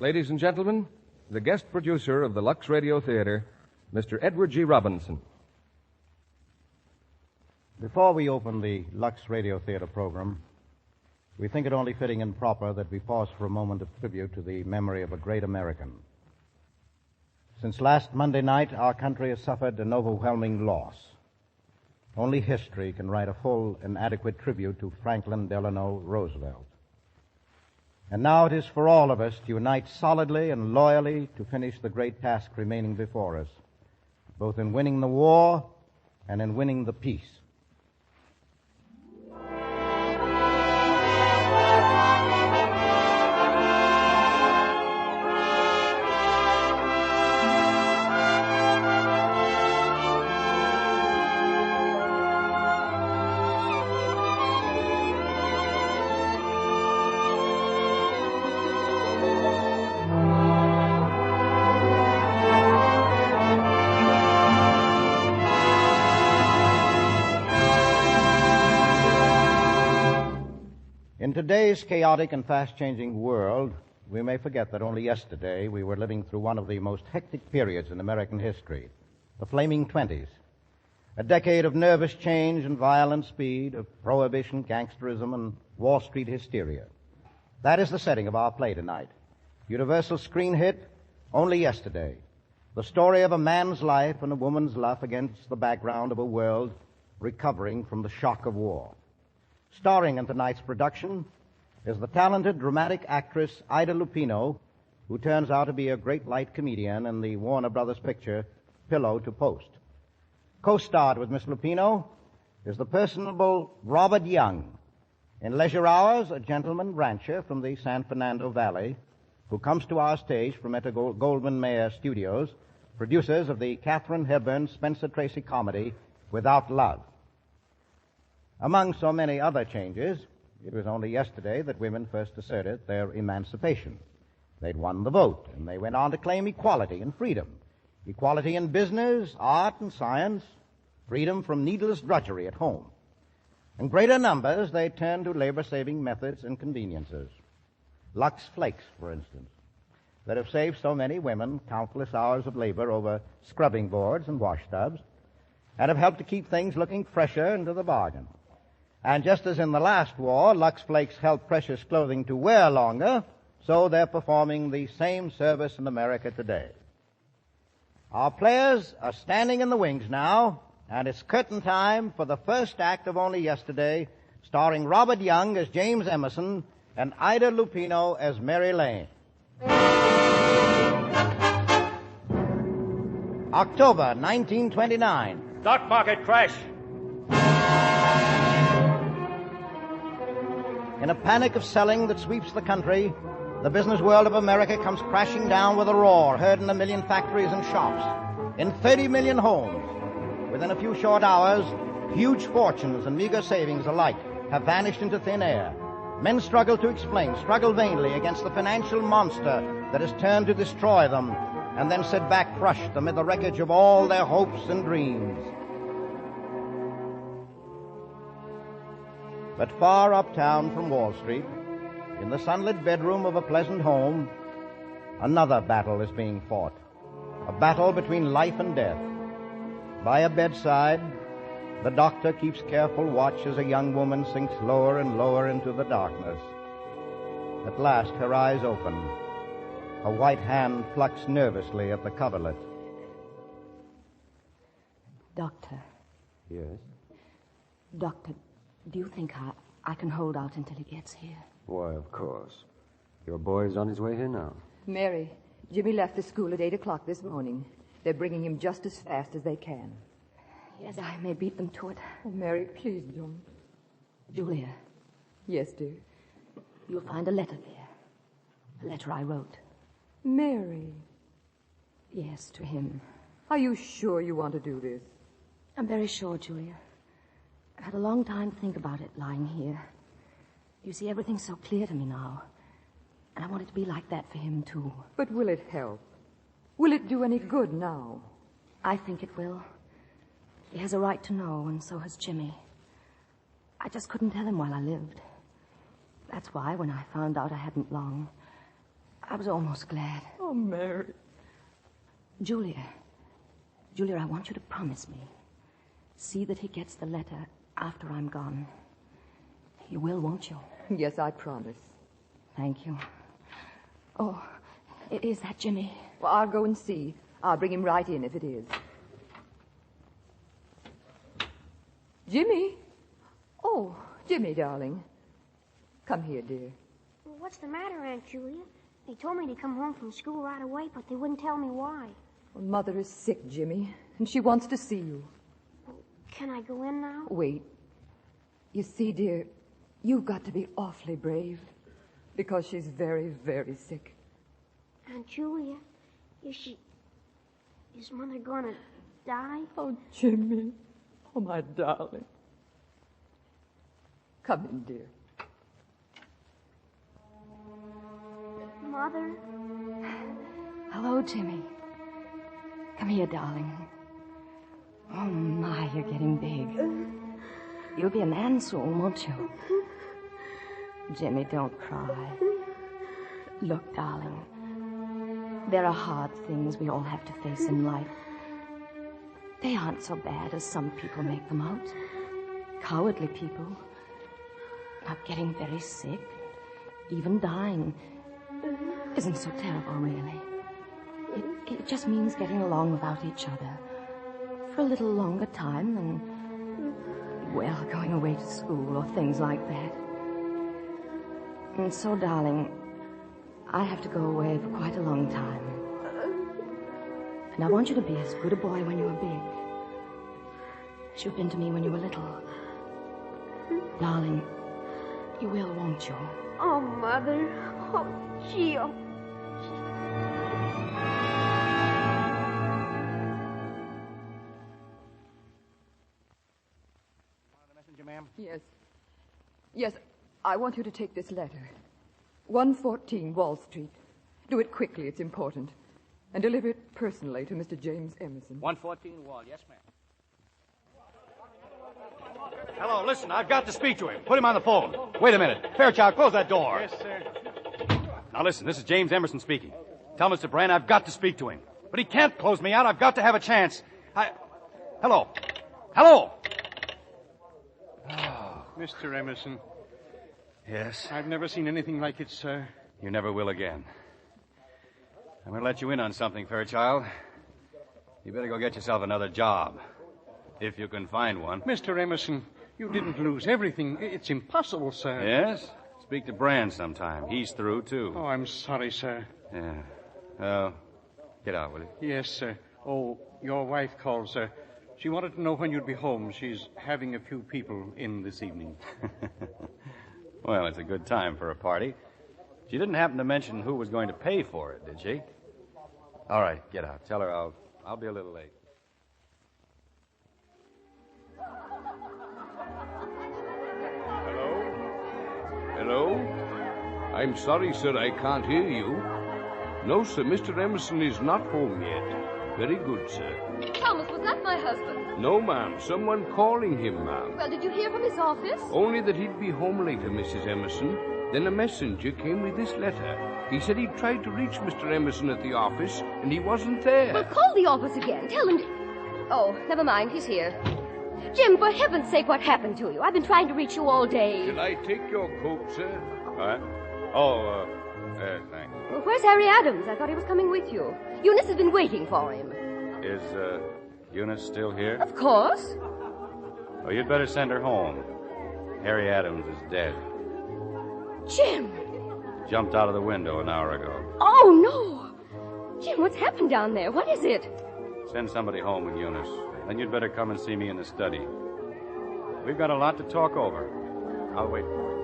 Ladies and gentlemen, the guest producer of the Lux Radio Theater, Mr. Edward G. Robinson. Before we open the Lux Radio Theater program, we think it only fitting and proper that we pause for a moment of tribute to the memory of a great American. Since last Monday night, our country has suffered an overwhelming loss. Only history can write a full and adequate tribute to Franklin Delano Roosevelt. And now it is for all of us to unite solidly and loyally to finish the great task remaining before us, both in winning the war and in winning the peace. In today's chaotic and fast-changing world, we may forget that only yesterday we were living through one of the most hectic periods in American history, the Flaming Twenties, a decade of nervous change and violent speed, of prohibition, gangsterism, and Wall Street hysteria. That is the setting of our play tonight. Universal screen hit, Only Yesterday, the story of a man's life and a woman's love against the background of a world recovering from the shock of war. Starring in tonight's production is the talented dramatic actress Ida Lupino, who turns out to be a great light comedian in the Warner Brothers picture Pillow to Post. Co-starred with Miss Lupino is the personable Robert Young. In leisure hours, a gentleman rancher from the San Fernando Valley who comes to our stage from Metro-Goldwyn-Mayer Studios, producers of the Katharine Hepburn Spencer Tracy comedy Without Love. Among so many other changes, it was only yesterday that women first asserted their emancipation. They'd won the vote, and they went on to claim equality and freedom. Equality in business, art, and science, freedom from needless drudgery at home. In greater numbers, they turned to labor-saving methods and conveniences. Lux Flakes, for instance, that have saved so many women countless hours of labor over scrubbing boards and wash tubs, and have helped to keep things looking fresher into the bargain. And just as in the last war, Lux Flakes helped precious clothing to wear longer, so they're performing the same service in America today. Our players are standing in the wings now, and it's curtain time for the first act of Only Yesterday, starring Robert Young as James Emerson and Ida Lupino as Mary Lane. October 1929. Stock market crash. In a panic of selling that sweeps the country, the business world of America comes crashing down with a roar, heard in 1 million factories and shops, in 30 million homes. Within a few short hours, huge fortunes and meager savings alike have vanished into thin air. Men struggle to explain, struggle vainly against the financial monster that has turned to destroy them, and then sit back crushed amid the wreckage of all their hopes and dreams. But far uptown from Wall Street, in the sunlit bedroom of a pleasant home, another battle is being fought. A battle between life and death. By a bedside, the doctor keeps careful watch as a young woman sinks lower and lower into the darkness. At last, her eyes open. A white hand plucks nervously at the coverlet. Doctor. Yes? Doctor, do you think I can hold out until he gets here? Why, of course. Your boy's on his way here now. Mary, Jimmy left the school at 8 o'clock this morning. They're bringing him just as fast as they can. Yes, I may beat them to it. Oh, Mary, please don't. Julia. Yes, dear. You'll find a letter there. A letter I wrote. Mary. Yes, to him. Are you sure you want to do this? I'm very sure, Julia. I've had a long time to think about it lying here. You see, everything's so clear to me now. And I want it to be like that for him, too. But will it help? Will it do any good now? I think it will. He has a right to know, and so has Jimmy. I just couldn't tell him while I lived. That's why, when I found out I hadn't long, I was almost glad. Oh, Mary. Julia, I want you to promise me. See that he gets the letter after I'm gone. You will, won't you? Yes, I promise. Thank you. Oh, is that Jimmy? Well, I'll go and see. I'll bring him right in if it is. Jimmy? Oh, Jimmy, darling. Come here, dear. Well, what's the matter, Aunt Julia? They told me to come home from school right away, but they wouldn't tell me why. Well, Mother is sick, Jimmy, and she wants to see you. Well, can I go in now? Wait. You see, dear, you've got to be awfully brave because she's very, very sick. Aunt Julia, is Mother gonna die? Oh, Jimmy. Oh, my darling. Come in, dear. Mother? Hello, Jimmy. Come here, darling. Oh, my, you're getting big. You'll be a man soon, won't you? Jimmy, don't cry. Look, darling, there are hard things we all have to face in life. They aren't so bad as some people make them out. Cowardly people. Not getting very sick, even dying, isn't so terrible, really. It just means getting along without each other for a little longer time than, well, going away to school or things like that. And so, darling, I have to go away for quite a long time. And I want you to be as good a boy when you're big as you've been to me when you were little. Darling, you will, won't you? Oh, Mother. Oh, Gio. The messenger, ma'am? Yes. Yes, I want you to take this letter. 114 Wall Street. Do it quickly, it's important. And deliver it personally to Mr. James Emerson. 114 Wall, yes, ma'am. Hello, listen, I've got to speak to him. Put him on the phone. Wait a minute. Fairchild, close that door. Yes, sir. Now listen, this is James Emerson speaking. Tell Mr. Brand I've got to speak to him. But he can't close me out. I've got to have a chance. Hello? Hello? Mr. Emerson, Yes? I've never seen anything like it, sir. You never will again. I'm going to let you in on something, Fairchild. You better go get yourself another job. If you can find one. Mr. Emerson, you didn't lose everything. It's impossible, sir. Yes? Speak to Brand sometime. He's through, too. Oh, I'm sorry, sir. Yeah. Oh, get out, will you? Yes, sir. Oh, your wife called, sir. She wanted to know when you'd be home. She's having a few people in this evening. Well, it's a good time for a party. She didn't happen to mention who was going to pay for it, did she? All right, get out. Tell her I'll be a little late. Hello? I'm sorry, sir, I can't hear you. No, sir, Mr. Emerson is not home yet. Very good, sir. Thomas, was that my husband? No, ma'am. Someone calling him, ma'am. Well, did you hear from his office? Only that he'd be home later, Mrs. Emerson. Then a messenger came with this letter. He said he'd tried to reach Mr. Emerson at the office, and he wasn't there. Well, call the office again. Tell him to... Oh, never mind. He's here. Jim, for heaven's sake, what happened to you? I've been trying to reach you all day. Shall I take your coat, sir? What? Oh, thanks. Well, where's Harry Adams? I thought he was coming with you. Eunice has been waiting for him. Is, Eunice still here? Of course. Oh, you'd better send her home. Harry Adams is dead. Jim! Jumped out of the window an hour ago. Oh, no! Jim, what's happened down there? What is it? Send somebody home with Eunice. Then you'd better come and see me in the study. We've got a lot to talk over. I'll wait for you.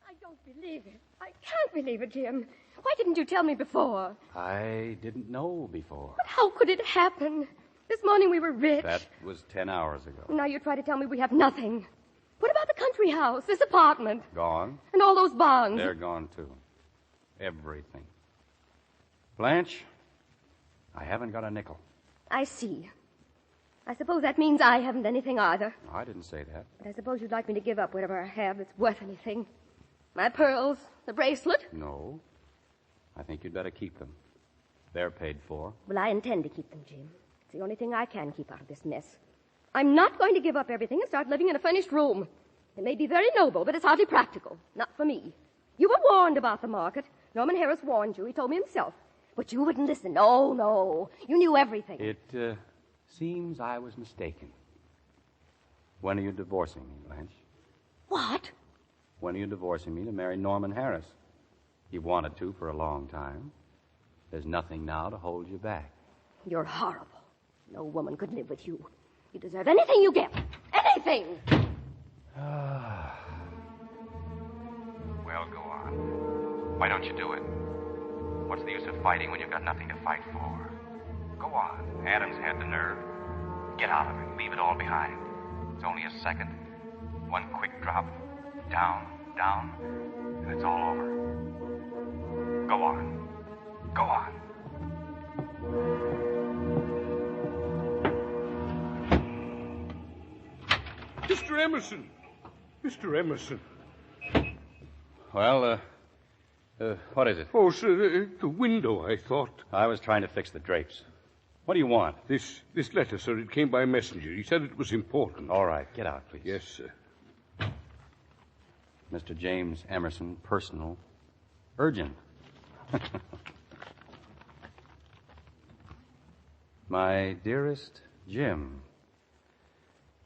I don't believe it. I can't believe it, Jim. Why didn't you tell me before? I didn't know before. But how could it happen? This morning we were rich. That was 10 hours ago. Now you try to tell me we have nothing. What about the country house, this apartment? Gone. And all those bonds? They're gone, too. Everything. Blanche, I haven't got a nickel. I see. I suppose that means I haven't anything either. No, I didn't say that. But I suppose you'd like me to give up whatever I have that's worth anything. My pearls, the bracelet. No. I think you'd better keep them. They're paid for. Well, I intend to keep them, Jim. It's the only thing I can keep out of this mess. I'm not going to give up everything and start living in a furnished room. It may be very noble, but it's hardly practical. Not for me. You were warned about the market. Norman Harris warned you. He told me himself. But you wouldn't listen. Oh, no. You knew everything. It seems I was mistaken. When are you divorcing me, Blanche? What? When are you divorcing me to marry Norman Harris? You wanted to for a long time. There's nothing now to hold you back. You're horrible. No woman could live with you. You deserve anything you get. Anything! Well, go on. Why don't you do it? What's the use of fighting when you've got nothing to fight for? Go on. Adams had the nerve. Get out of it. Leave it all behind. It's only a second. One quick drop. Down, down, and it's all over. Go on. Go on. Mr. Emerson! Mr. Emerson. Well, what is it? Oh, sir, the window, I thought. I was trying to fix the drapes. What do you want? This letter, sir, it came by messenger. He said it was important. All right, get out, please. Yes, sir. Mr. James Emerson, personal, urgent. My dearest Jim,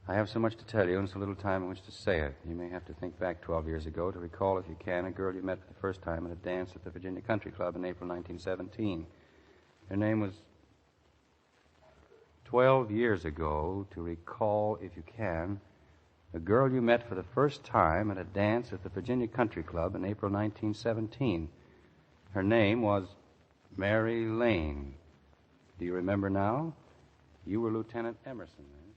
I have so much to tell you and so little time in which to say it. You may have to think back 12 years ago to recall, if you can, a girl you met for the first time at a dance at the Virginia Country Club in April 1917. Her name was 12 years ago to recall, if you can, a girl you met for the first time at a dance at the Virginia Country Club in April 1917. Her name was Mary Lane. Do you remember now? You were Lieutenant Emerson then.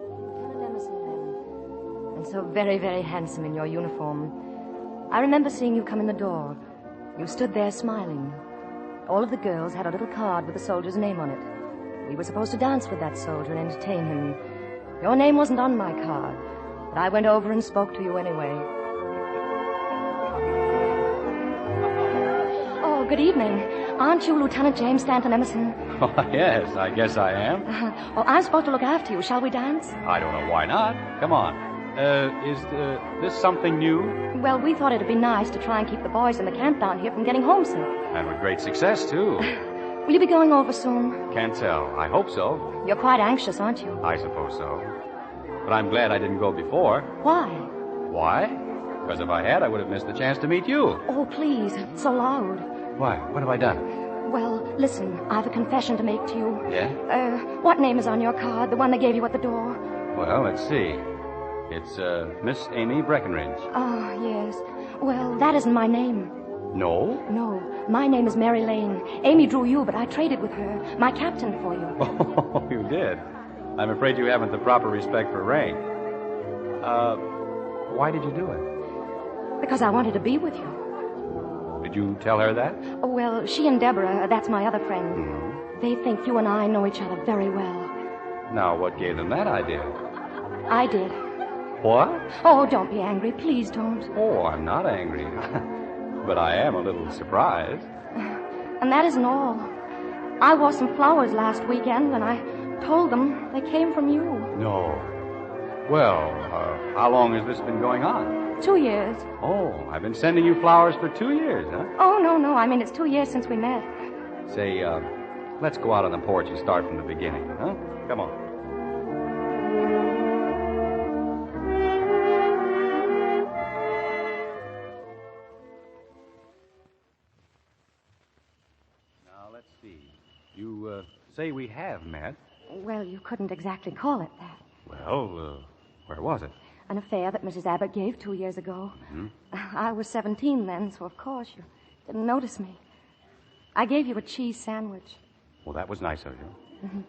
Lieutenant Emerson then. And so very, very handsome in your uniform. I remember seeing you come in the door. You stood there smiling. All of the girls had a little card with the soldier's name on it. We were supposed to dance with that soldier and entertain him. Your name wasn't on my card, but I went over and spoke to you anyway. Oh, good evening. Aren't you Lieutenant James Stanton Emerson? Oh, yes, I guess I am. Well, I'm supposed to look after you. Shall we dance? I don't know why not. Come on. Is this something new? Well, we thought it'd be nice to try and keep the boys in the camp down here from getting homesick. And with great success, too. Will you be going over soon? Can't tell. I hope so. You're quite anxious, aren't you? I suppose so. But I'm glad I didn't go before. Why? Why? Because if I had, I would have missed the chance to meet you. Oh, please. It's so loud. Why? What have I done? Well, listen. I have a confession to make to you. Yeah? What name is on your card? The one they gave you at the door? Well, let's see. It's, Miss Amy Breckenridge. Oh, yes. Well, that isn't my name. No? No. My name is Mary Lane. Amy drew you, but I traded with her. My captain for you. Oh, you did? I'm afraid you haven't the proper respect for rank. Why did you do it? Because I wanted to be with you. Did you tell her that? Oh, well, she and Deborah, that's my other friend. Mm-hmm. They think you and I know each other very well. Now, what gave them that idea? I did. What? Oh, don't be angry. Please don't. Oh, I'm not angry. But I am a little surprised. And that isn't all. I wore some flowers last weekend, and I told them they came from you. No. Well, how long has this been going on? 2 years. Oh, I've been sending you flowers for 2 years, huh? Oh, no. I mean, it's 2 years since we met. Say, let's go out on the porch and start from the beginning, huh? Come on. You say we have met. Well, you couldn't exactly call it that. Well, where was it? An affair that Mrs. Abbott gave 2 years ago. Mm-hmm. I was 17 then, so of course you didn't notice me. I gave you a cheese sandwich. Well, that was nice of you. Mm-hmm.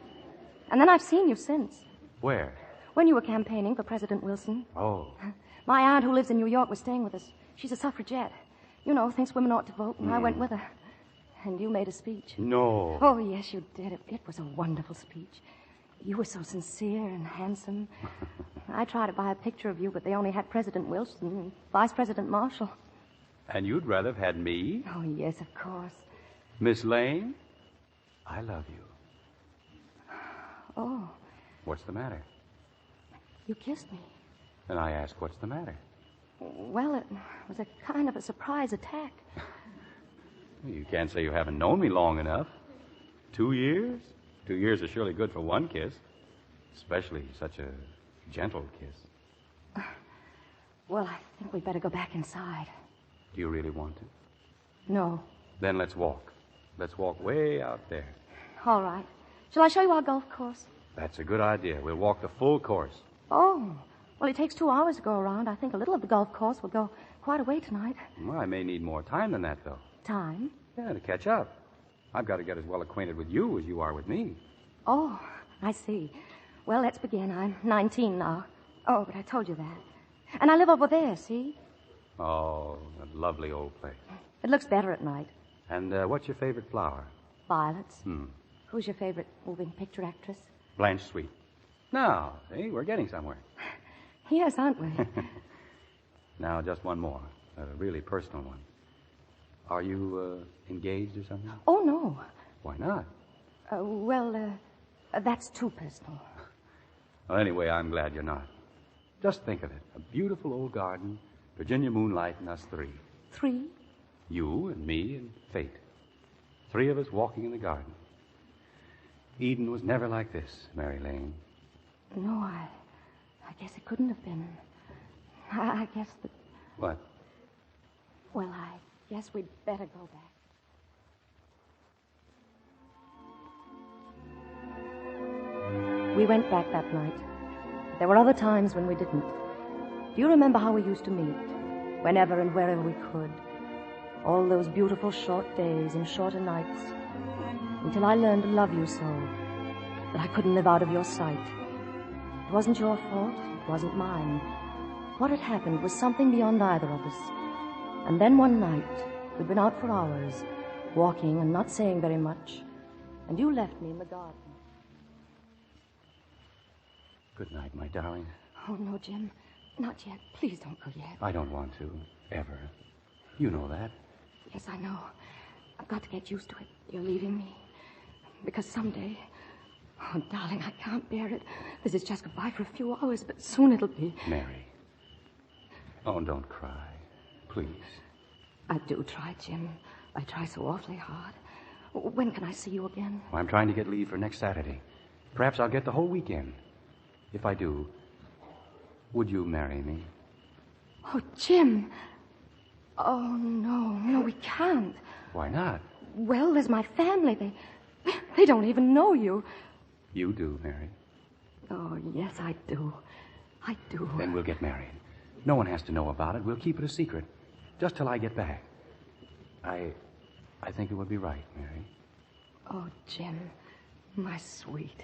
And then I've seen you since. Where? When you were campaigning for President Wilson. Oh. My aunt, who lives in New York, was staying with us. She's a suffragette. You know, thinks women ought to vote, and I went with her. And you made a speech. No. Oh, yes, you did. It was a wonderful speech. You were so sincere and handsome. I tried to buy a picture of you, but they only had President Wilson and Vice President Marshall. And you'd rather have had me? Oh, yes, of course. Miss Lane, I love you. Oh. What's the matter? You kissed me. And I asked, what's the matter? Well, it was a kind of a surprise attack. You can't say you haven't known me long enough. 2 years? 2 years is surely good for one kiss. Especially such a gentle kiss. Well, I think we'd better go back inside. Do you really want to? No. Then let's walk. Let's walk way out there. All right. Shall I show you our golf course? That's a good idea. We'll walk the full course. Oh. Well, it takes 2 hours to go around. I think a little of the golf course will go quite a way tonight. Well, I may need more time than that, though. Time? Yeah, to catch up. I've got to get as well acquainted with you as you are with me. Oh, I see. Well, let's begin. I'm 19 now. Oh, but I told you that. And I live over there, see? Oh, a lovely old place. It looks better at night. And what's your favorite flower? Violets. Who's your favorite moving picture actress? Blanche Sweet. Now, see, we're getting somewhere. Yes, aren't we? Now, just one more. A really personal one. Are you engaged or something? Oh, no. Why not? That's too personal. Well, anyway, I'm glad you're not. Just think of it. A beautiful old garden, Virginia moonlight, and us 3. 3? You and me and fate. 3 of us walking in the garden. Eden was never like this, Mary Lane. No, I guess it couldn't have been. I guess that... What? Well, I guess we'd better go back. We went back that night. There were other times when we didn't. Do you remember how we used to meet? Whenever and wherever we could. All those beautiful short days and shorter nights. Until I learned to love you so that I couldn't live out of your sight. It wasn't your fault. It wasn't mine. What had happened was something beyond either of us. And then one night, we'd been out for hours, walking and not saying very much, and you left me in the garden. Good night, my darling. Oh, no, Jim. Not yet. Please don't go yet. I don't want to, ever. You know that. Yes, I know. I've got to get used to it. You're leaving me. Because someday... Oh, darling, I can't bear it. This is just goodbye for a few hours, but soon it'll be... Mary. Oh, don't cry. Please. I do try, Jim. I try so awfully hard. When can I see you again? Well, I'm trying to get leave for next Saturday. Perhaps I'll get the whole weekend. If I do, would you marry me? Oh, Jim. Oh, no, we can't. Why not? Well, there's my family. They don't even know you. You do, Mary. Oh, yes, I do. I do. Then we'll get married. No one has to know about it. We'll keep it a secret. Just till I get back. I think it would be right, Mary. Oh, Jim, my sweet.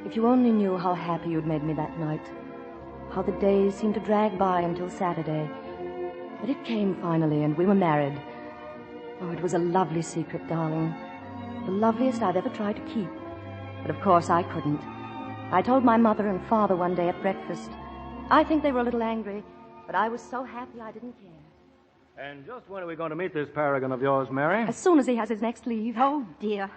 If you only knew how happy you'd made me that night. How the days seemed to drag by until Saturday. But it came finally, and we were married. Oh, it was a lovely secret, darling. The loveliest I'd ever tried to keep. But of course I couldn't. I told my mother and father one day at breakfast. I think they were a little angry, but I was so happy I didn't care. And just when are we going to meet this paragon of yours, Mary? As soon as he has his next leave. Oh, dear.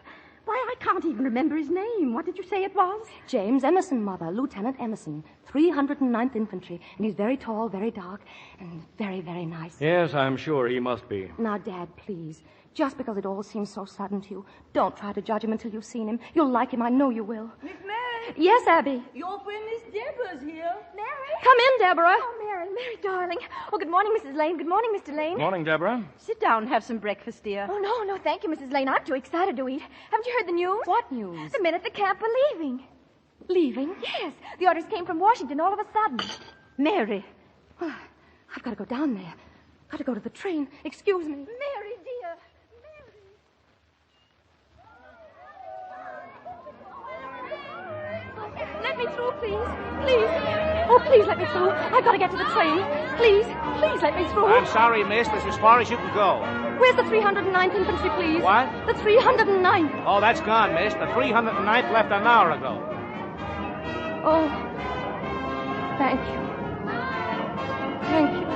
Why, I can't even remember his name. What did you say it was? James Emerson, Mother. Lieutenant Emerson. 309th Infantry. And he's very tall, very dark, and very, very nice. Yes, I'm sure he must be. Now, Dad, please. Just because it all seems so sudden to you, don't try to judge him until you've seen him. You'll like him, I know you will. Miss Mary. Yes, Abby. Your friend Miss Deborah's here. Mary? Come in, Deborah. Oh, Mary, darling. Oh, good morning, Mrs. Lane. Good morning, Mr. Lane. Morning, Deborah. Sit down and have some breakfast, dear. Oh, no, thank you, Mrs. Lane. I'm too excited to eat. Haven't you heard the news? What news? The men at the camp are leaving. Leaving? Yes. The orders came from Washington all of a sudden. Mary. Oh, I've got to go down there. Got to go to the train. Excuse me. Mary, dear. Let me through, please. Please. Oh, please let me through. I've got to get to the train. Please let me through. I'm sorry, miss. That's as far as you can go. Where's the 309th Infantry, please? What? The 309th. Oh, that's gone, miss. The 309th left an hour ago. Oh, thank you. Thank you.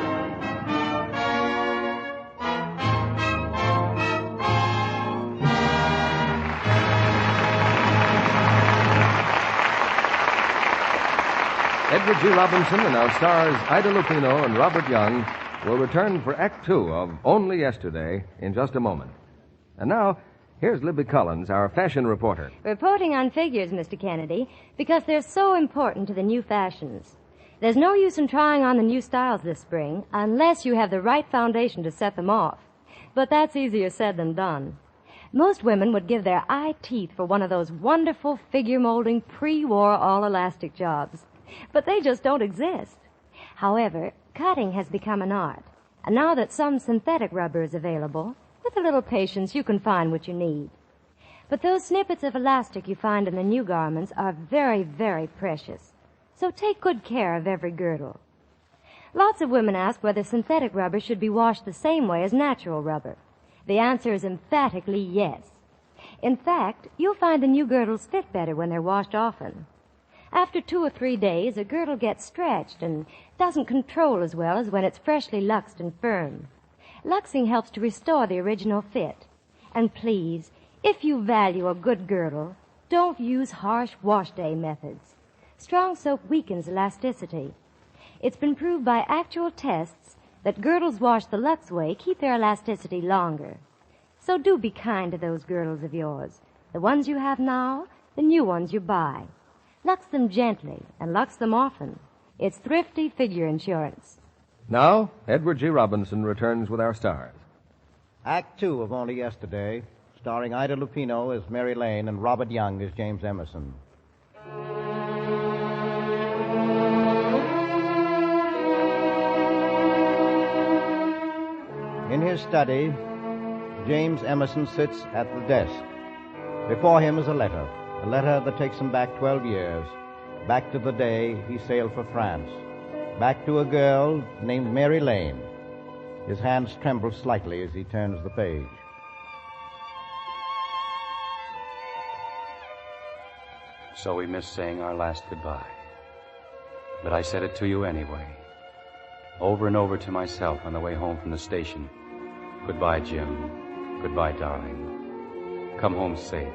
Edward G. Robinson and our stars Ida Lupino and Robert Young will return for Act Two of Only Yesterday in just a moment. And now, here's Libby Collins, our fashion reporter. Reporting on figures, Mr. Kennedy, because they're so important to the new fashions. There's no use in trying on the new styles this spring unless you have the right foundation to set them off. But that's easier said than done. Most women would give their eye teeth for one of those wonderful figure-molding pre-war all-elastic jobs. But they just don't exist. However, cutting has become an art. And now that some synthetic rubber is available, with a little patience, you can find what you need. But those snippets of elastic you find in the new garments are very, very precious. So take good care of every girdle. Lots of women ask whether synthetic rubber should be washed the same way as natural rubber. The answer is emphatically yes. In fact, you'll find the new girdles fit better when they're washed often. After 2 or 3 days, a girdle gets stretched and doesn't control as well as when it's freshly luxed and firm. Luxing helps to restore the original fit. And please, if you value a good girdle, don't use harsh wash day methods. Strong soap weakens elasticity. It's been proved by actual tests that girdles washed the Lux way keep their elasticity longer. So do be kind to those girdles of yours. The ones you have now, the new ones you buy. Lux them gently and lux them often. It's thrifty figure insurance. Now, Edward G. Robinson returns with our stars. Act Two of Only Yesterday, starring Ida Lupino as Mary Lane and Robert Young as James Emerson. In his study, James Emerson sits at the desk. Before him is a letter that takes him back 12 years, back to the day he sailed for France, back to a girl named Mary Lane. His hands tremble slightly as he turns the page. So we missed saying our last goodbye. But I said it to you anyway. Over and over to myself on the way home from the station. Goodbye, Jim. Goodbye, darling. Come home safe.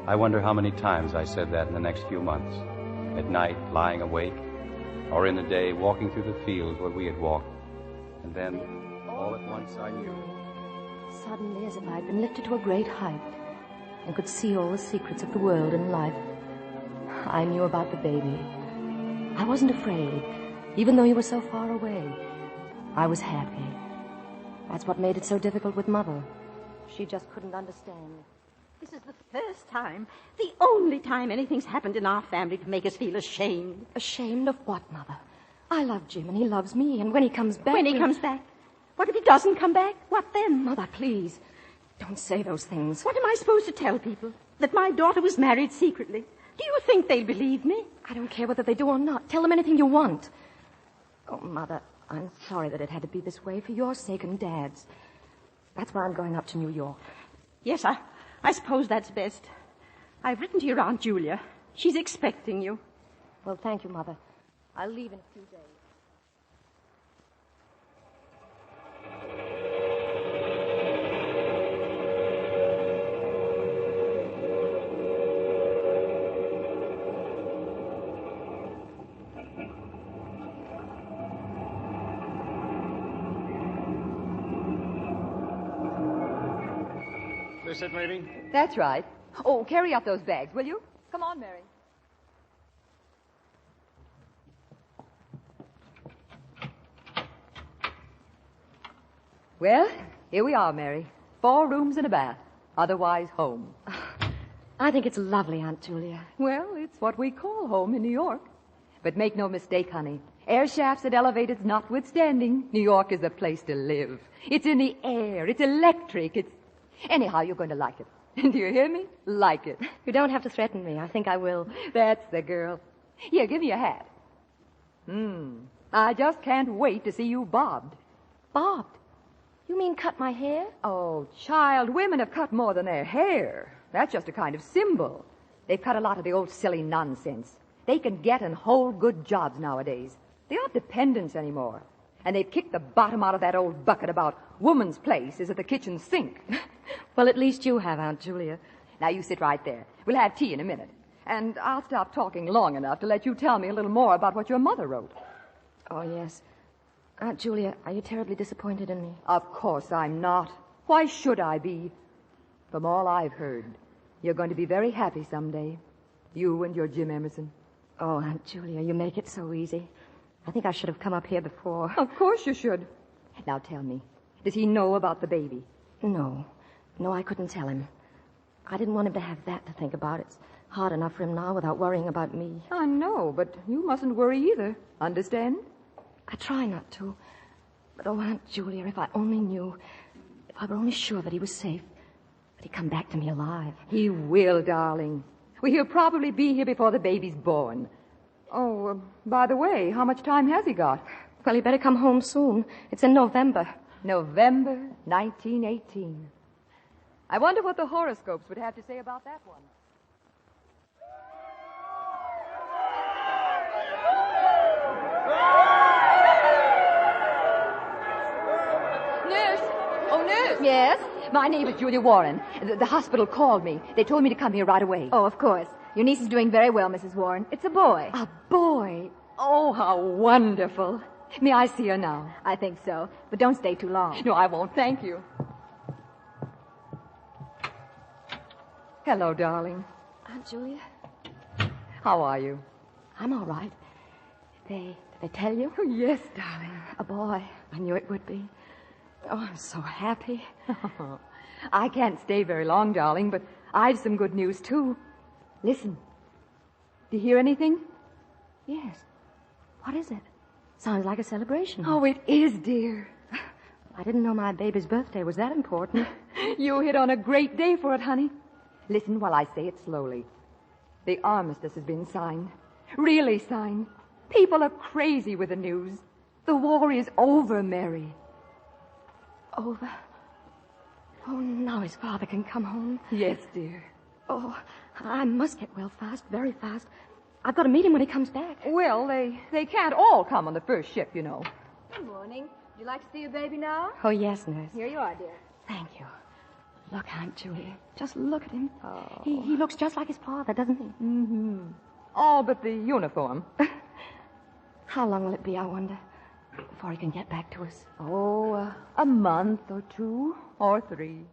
I wonder how many times I said that in the next few months. At night, lying awake, or in the day, walking through the fields where we had walked. And then, all at once, I knew. Suddenly, as if I'd been lifted to a great height and could see all the secrets of the world and life, I knew about the baby. I wasn't afraid, even though he was so far away. I was happy. That's what made it so difficult with Mother. She just couldn't understand. This is the first time, the only time anything's happened in our family to make us feel ashamed. Ashamed of what, Mother? I love Jim and he loves me, and when he comes back... When he comes back? What if he doesn't come back? What then? Mother, please, don't say those things. What am I supposed to tell people? That my daughter was married secretly? Do you think they'll believe me? I don't care whether they do or not. Tell them anything you want. Oh, Mother, I'm sorry that it had to be this way for your sake and Dad's. That's why I'm going up to New York. Yes, I suppose that's best. I've written to your Aunt Julia. She's expecting you. Well, thank you, Mother. I'll leave in a few days. This it, lady? That's right. Oh, carry up those bags, will you? Come on, Mary. Well, here we are, Mary. 4 rooms and a bath. Otherwise home. I think it's lovely, Aunt Julia. Well, it's what we call home in New York. But make no mistake, honey. Air shafts and elevators notwithstanding, New York is the place to live. It's in the air. It's electric. It's... Anyhow, you're going to like it. Do you hear me? Like it. You don't have to threaten me. I think I will. That's the girl. Here, give me your hat. I just can't wait to see you bobbed. Bobbed? You mean cut my hair? Oh, child, women have cut more than their hair. That's just a kind of symbol. They've cut a lot of the old silly nonsense. They can get and hold good jobs nowadays. They aren't dependents anymore. And they've kicked the bottom out of that old bucket about woman's place is at the kitchen sink. Well, at least you have, Aunt Julia. Now, you sit right there. We'll have tea in a minute. And I'll stop talking long enough to let you tell me a little more about what your mother wrote. Oh, yes. Aunt Julia, are you terribly disappointed in me? Of course I'm not. Why should I be? From all I've heard, you're going to be very happy someday. You and your Jim Emerson. Oh, Aunt Julia, you make it so easy. I think I should have come up here before. Of course you should. Now tell me, does he know about the baby? No. No, I couldn't tell him. I didn't want him to have that to think about. It's hard enough for him now without worrying about me. I know, but you mustn't worry either. Understand? I try not to. But, oh, Aunt Julia, if I only knew, if I were only sure that he was safe, that he'd come back to me alive. He will, darling. Well, he'll probably be here before the baby's born. Oh, by the way, how much time has he got? Well, he better come home soon. It's in November. November 1918. I wonder what the horoscopes would have to say about that one. Nurse! Oh, nurse! Yes? My name is Julia Warren. The hospital called me. They told me to come here right away. Oh, of course. Your niece is doing very well, Mrs. Warren. It's a boy. A boy? Oh, how wonderful. May I see her now? I think so. But don't stay too long. No, I won't. Thank you. Hello, darling. Aunt Julia? How are you? I'm all right. Did they tell you? Oh, yes, darling. A boy. I knew it would be. Oh, I'm so happy. I can't stay very long, darling, but I've some good news, too. Listen. Do you hear anything? Yes. What is it? Sounds like a celebration. Oh, it is, dear. I didn't know my baby's birthday was that important. You hit on a great day for it, honey. Listen while I say it slowly. The armistice has been signed. Really signed. People are crazy with the news. The war is over, Mary. Over? Oh, now his father can come home. Yes, dear. Oh, I must get well fast, very fast. I've got to meet him when he comes back. Well, they can't all come on the first ship, you know. Good morning. Would you like to see your baby now? Oh, yes, nurse. Here you are, dear. Thank you. Look, Aunt Julia. Just look at him. Oh. He looks just like his father, doesn't he? Mm-hmm. All but the uniform. How long will it be, I wonder, before he can get back to us? Oh, a month or 2 or 3.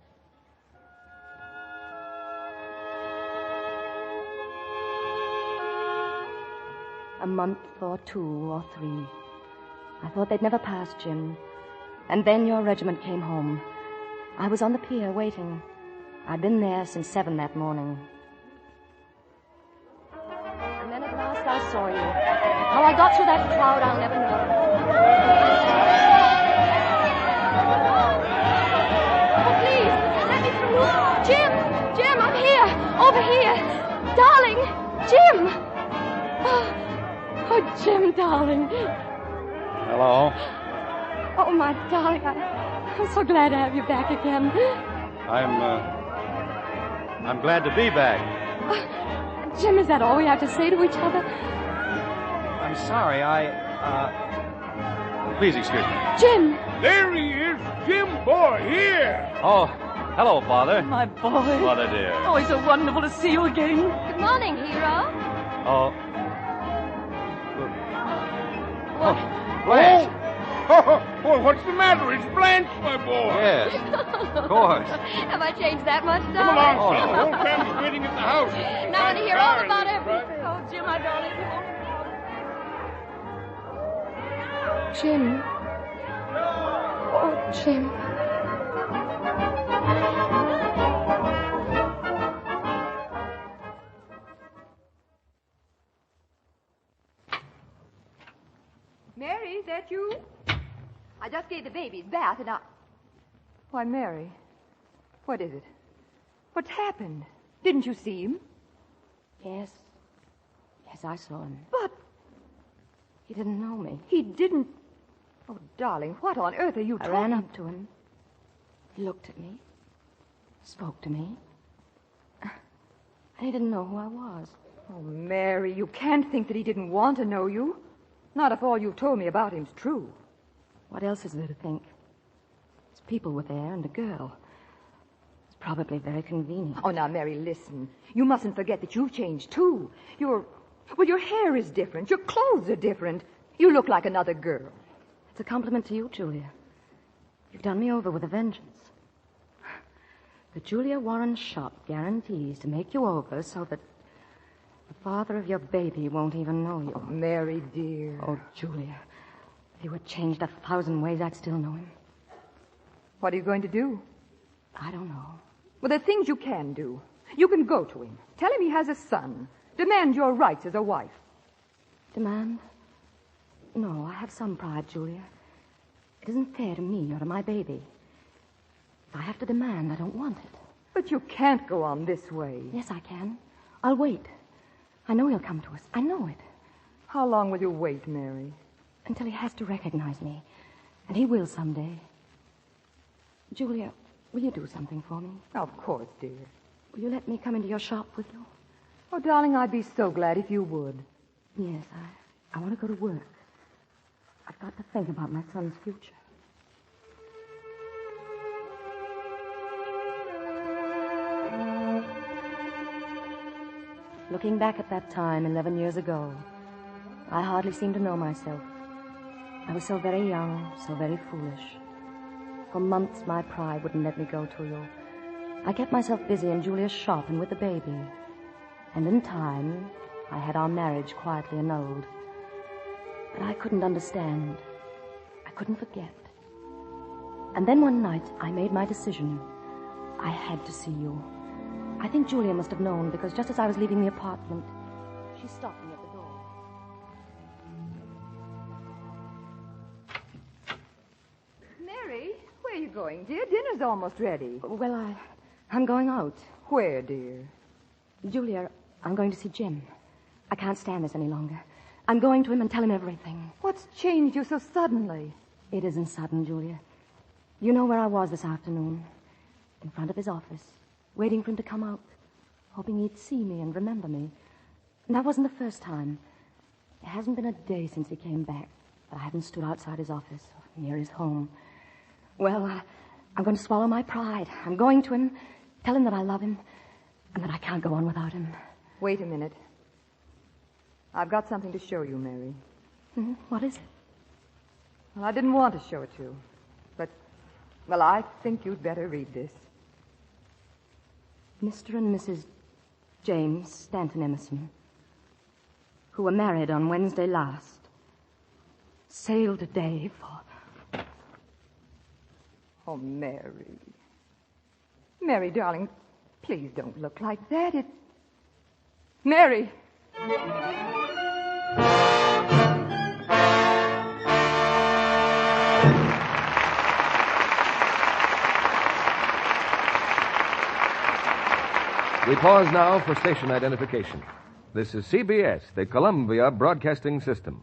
A month or 2 or 3. I thought they'd never pass, Jim. And then your regiment came home. I was on the pier waiting. I'd been there since 7 that morning. And then at last I saw you. How I got through that crowd, I'll never know. Oh, please, let me through. Jim! Jim, I'm here! Over here! Darling! Jim! Oh, Jim, darling. Hello. Oh, my darling, I'm so glad to have you back again. I'm glad to be back. Jim, is that all we have to say to each other? I'm sorry, please excuse me. Jim! There he is, Jim Boy, here. Oh, hello, Father. My boy. What a dear. Oh, it's so wonderful to see you again. Good morning, hero. Oh. What? Blanche. Oh, what's the matter? It's Blanche, my boy. Yes, of course. Have I changed that much, darling? Come along, Oh, son. no. The whole family's waiting at the house. Now I want to hear all about everything. Oh, Jim, my darling. Jim. Oh, Jim. Mary, is that you? I just gave the baby his bath and Why, Mary, what is it? What's happened? Didn't you see him? Yes. Yes, I saw him. But He didn't know me. He didn't... Oh, darling, what on earth are you I talking... ran up to him. He looked at me. Spoke to me. And he didn't know who I was. Oh, Mary, you can't think that he didn't want to know you. Not if all you've told me about him's true. What else is there to think? His people were there and a girl. It's probably very convenient. Oh, now, Mary, listen. You mustn't forget that you've changed, too. Well, your hair is different. Your clothes are different. You look like another girl. It's a compliment to you, Julia. You've done me over with a vengeance. The Julia Warren shop guarantees to make you over so that the father of your baby won't even know you. Oh, Mary, dear. Oh, Julia. If he were changed 1,000 ways, I'd still know him. What are you going to do? I don't know. Well, there are things you can do. You can go to him. Tell him he has a son. Demand your rights as a wife. Demand? No, I have some pride, Julia. It isn't fair to me or to my baby. If I have to demand, I don't want it. But you can't go on this way. Yes, I can. I'll wait. I know he'll come to us. I know it. How long will you wait, Mary? Until he has to recognize me. And he will someday. Julia, will you do something for me? Of course, dear. Will you let me come into your shop with you? Oh, darling, I'd be so glad if you would. Yes, I want to go to work. I've got to think about my son's future. Looking back at that time 11 years ago, I hardly seem to know myself. I was so very young, so very foolish. For months, my pride wouldn't let me go to you. I kept myself busy in Julia's shop and with the baby. And in time, I had our marriage quietly annulled. But I couldn't understand. I couldn't forget. And then one night, I made my decision. I had to see you. I think Julia must have known, because just as I was leaving the apartment, she stopped me at the door. Mary, where are you going, dear? Dinner's almost ready. Well, I'm going out. Where, dear? Julia, I'm going to see Jim. I can't stand this any longer. I'm going to him and tell him everything. What's changed you so suddenly? It isn't sudden, Julia. You know where I was this afternoon? In front of his office, waiting for him to come out, hoping he'd see me and remember me. And that wasn't the first time. It hasn't been a day since he came back that I haven't stood outside his office or near his home. Well, I'm going to swallow my pride. I'm going to him, tell him that I love him, and that I can't go on without him. Wait a minute. I've got something to show you, Mary. Mm-hmm. What is it? Well, I didn't want to show it to you. But, well, I think you'd better read this. Mr. and Mrs. James Stanton Emerson, who were married on Wednesday last, sailed today for... Oh, Mary. Mary, darling, please don't look like that. Mary! We pause now for station identification. This is CBS, the Columbia Broadcasting System.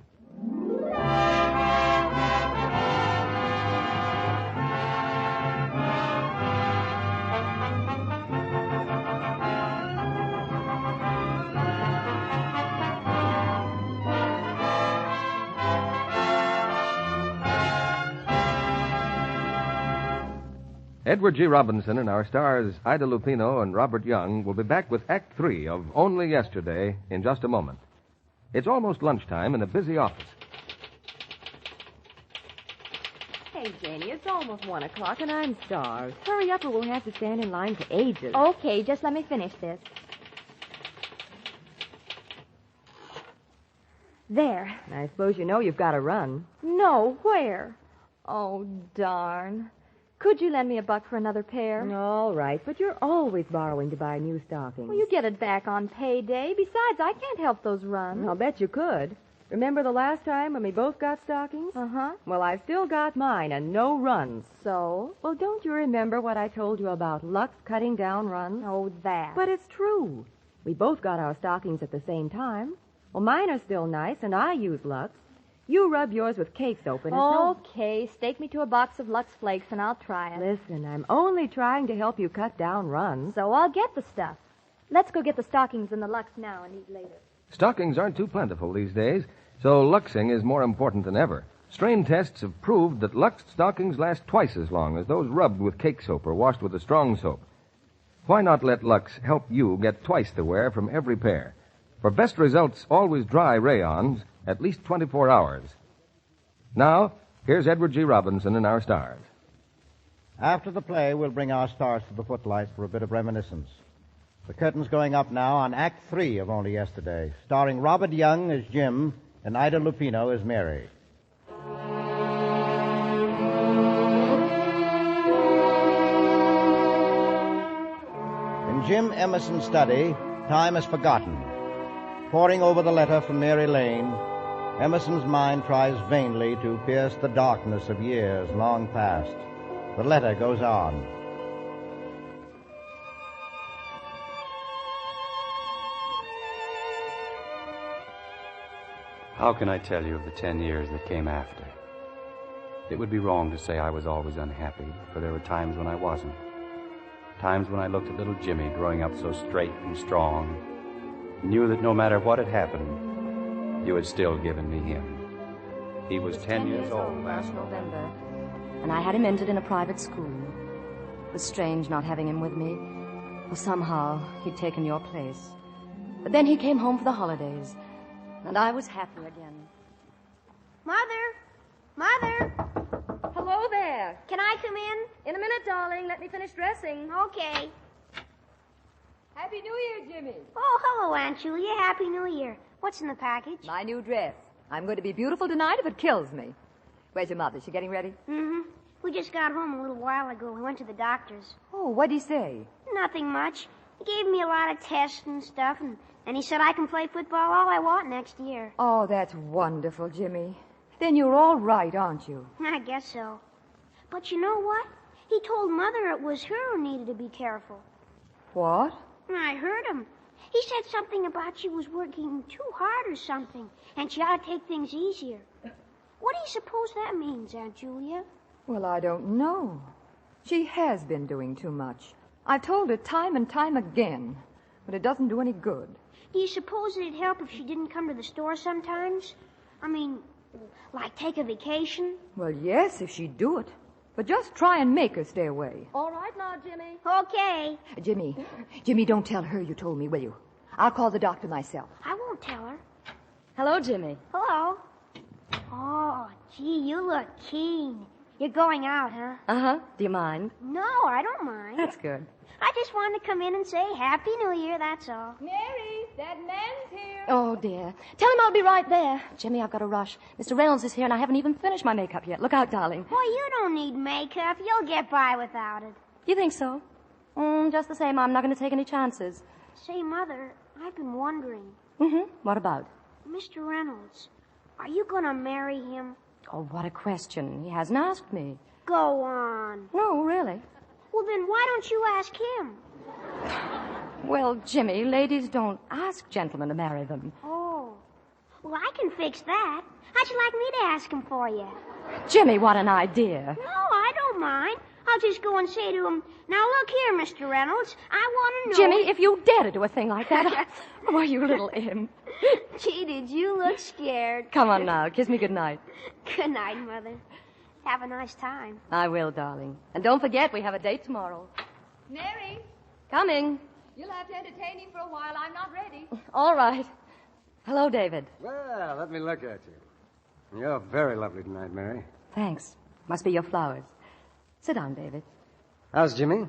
Edward G. Robinson and our stars Ida Lupino and Robert Young will be back with Act 3 of Only Yesterday in just a moment. It's almost lunchtime in a busy office. Hey, Janie, it's almost 1 o'clock and I'm starved. Hurry up or we'll have to stand in line for ages. Okay, just let me finish this. There. I suppose you know you've got to run. No, where? Oh, darn. Could you lend me $1 for another pair? All right, but you're always borrowing to buy new stockings. Well, you get it back on payday. Besides, I can't help those runs. I'll bet you could. Remember the last time when we both got stockings? Uh-huh. Well, I've still got mine and no runs. So? Well, don't you remember what I told you about Lux cutting down runs? Oh, that. But it's true. We both got our stockings at the same time. Well, mine are still nice, and I use Lux. You rub yours with cake soap and it's Okay, stake me to a box of Lux Flakes and I'll try it. Listen, I'm only trying to help you cut down runs. So I'll get the stuff. Let's go get the stockings and the Lux now and eat later. Stockings aren't too plentiful these days, so luxing is more important than ever. Strain tests have proved that Lux stockings last twice as long as those rubbed with cake soap or washed with a strong soap. Why not let Lux help you get twice the wear from every pair? For best results, always dry rayons, at least 24 hours. Now, here's Edward G. Robinson and our stars. After the play, we'll bring our stars to the footlights for a bit of reminiscence. The curtain's going up now on Act 3 of Only Yesterday, starring Robert Young as Jim and Ida Lupino as Mary. In Jim Emerson's study, time is forgotten. Poring over the letter from Mary Lane, Emerson's mind tries vainly to pierce the darkness of years long past. The letter goes on. How can I tell you of the 10 years that came after? It would be wrong to say I was always unhappy, for there were times when I wasn't. Times when I looked at little Jimmy growing up so straight and strong, and knew that no matter what had happened, you had still given me him. He was 10 years old last November, and I had him entered in a private school. It was strange not having him with me, for somehow he'd taken your place. But then he came home for the holidays, and I was happy again. Mother! Mother! Hello there. Can I come in? In a minute, darling. Let me finish dressing. Okay. Happy New Year, Jimmy. Oh, hello, Aunt Julia. Happy New Year. What's in the package? My new dress. I'm going to be beautiful tonight if it kills me. Where's your mother? She getting ready? Mm-hmm. We just got home a little while ago. We went to the doctor's. Oh, what'd he say? Nothing much. He gave me a lot of tests and stuff, and he said I can play football all I want next year. Oh, that's wonderful, Jimmy. Then you're all right, aren't you? I guess so. But you know what? He told Mother it was her who needed to be careful. What? I heard him. He said something about she was working too hard or something, and she ought to take things easier. What do you suppose that means, Aunt Julia? Well, I don't know. She has been doing too much. I've told her time and time again, but it doesn't do any good. Do you suppose it'd help if she didn't come to the store sometimes? I mean, like take a vacation? Well, yes, if she'd do it. But just try and make her stay away. All right now, Jimmy. Okay. Jimmy, don't tell her you told me, will you? I'll call the doctor myself. I won't tell her. Hello, Jimmy. Hello. Oh, gee, you look keen. You're going out, huh? Uh-huh. Do you mind? No, I don't mind. That's good. I just wanted to come in and say Happy New Year, that's all. Mary, that man's here. Oh, dear. Tell him I'll be right there. Jimmy, I've got to rush. Mr. Reynolds is here, and I haven't even finished my makeup yet. Look out, darling. Well, you don't need makeup. You'll get by without it. You think so? Just the same, I'm not going to take any chances. Say, Mother, I've been wondering. Mm-hmm. What about? Mr. Reynolds, are you going to marry him? Oh, what a question. He hasn't asked me. Go on. No, really. Well, then why don't you ask him? Well, Jimmy, ladies don't ask gentlemen to marry them. Oh. Well, I can fix that. How'd you like me to ask him for you? Jimmy, what an idea. No, I don't mind. I'll just go and say to him, now look here, Mr. Reynolds, I want to know... Jimmy, if you dare to do a thing like that... Oh, you little imp. Gee, did you look scared? Come on now, kiss me goodnight. Good night, Mother. Have a nice time. I will, darling. And don't forget, we have a date tomorrow. Mary. Coming. You'll have to entertain him for a while. I'm not ready. All right. Hello, David. Well, let me look at you. You're very lovely tonight, Mary. Thanks. Must be your flowers. Sit down, David. How's Jimmy?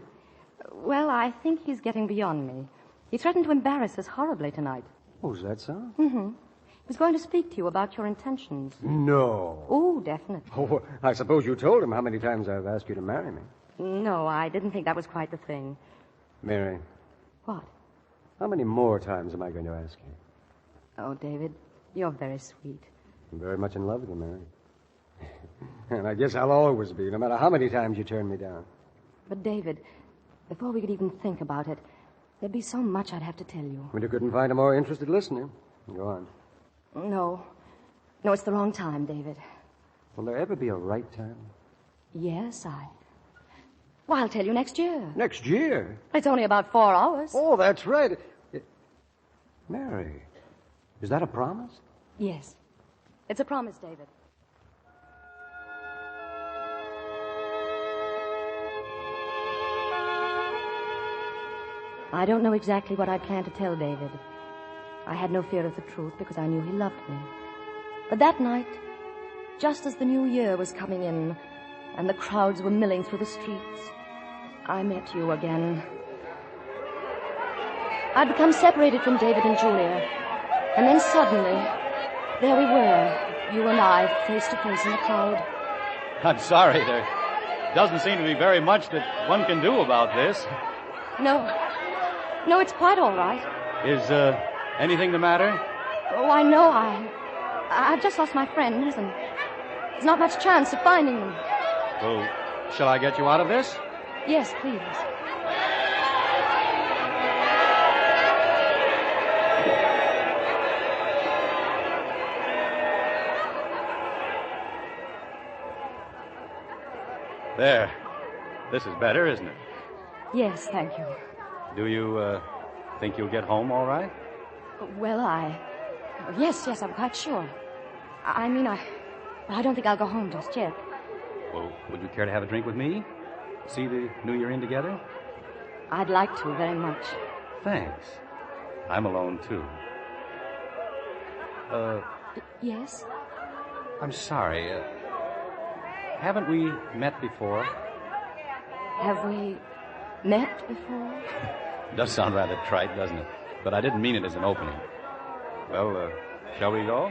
Well, I think he's getting beyond me. He threatened to embarrass us horribly tonight. Oh, is that so? Mm-hmm. He was going to speak to you about your intentions. No. Oh, definitely. Oh, I suppose you told him how many times I've asked you to marry me. No, I didn't think that was quite the thing. Mary. What? How many more times am I going to ask you? Oh, David, you're very sweet. I'm very much in love with you, Mary. And I guess I'll always be, no matter how many times you turn me down. But, David, before we could even think about it, there'd be so much I'd have to tell you. Well, you couldn't find a more interested listener. Go on. No. No, it's the wrong time, David. Will there ever be a right time? Yes, Well, I'll tell you next year. Next year? It's only about 4 hours. Oh, that's right. Mary, is that a promise? Yes. It's a promise, David. I don't know exactly what I planned to tell David. I had no fear of the truth because I knew he loved me. But that night, just as the new year was coming in and the crowds were milling through the streets, I met you again. I'd become separated from David and Julia, and then suddenly, there we were, you and I, face to face in the crowd. I'm sorry, there doesn't seem to be very much that one can do about this. No, it's quite all right. Is, anything the matter? Oh, I know. I've just lost my friends, and there's not much chance of finding them. Well, shall I get you out of this? Yes, please. There. This is better, isn't it? Yes, thank you. Do you, think you'll get home all right? Well, Yes, I'm quite sure. I don't think I'll go home just yet. Well, would you care to have a drink with me? See the New Year in together? I'd like to very much. Thanks. I'm alone, too. Yes? I'm sorry. Haven't we met before? Have we met before? Does sound rather trite, doesn't it? But I didn't mean it as an opening. Well, shall we go?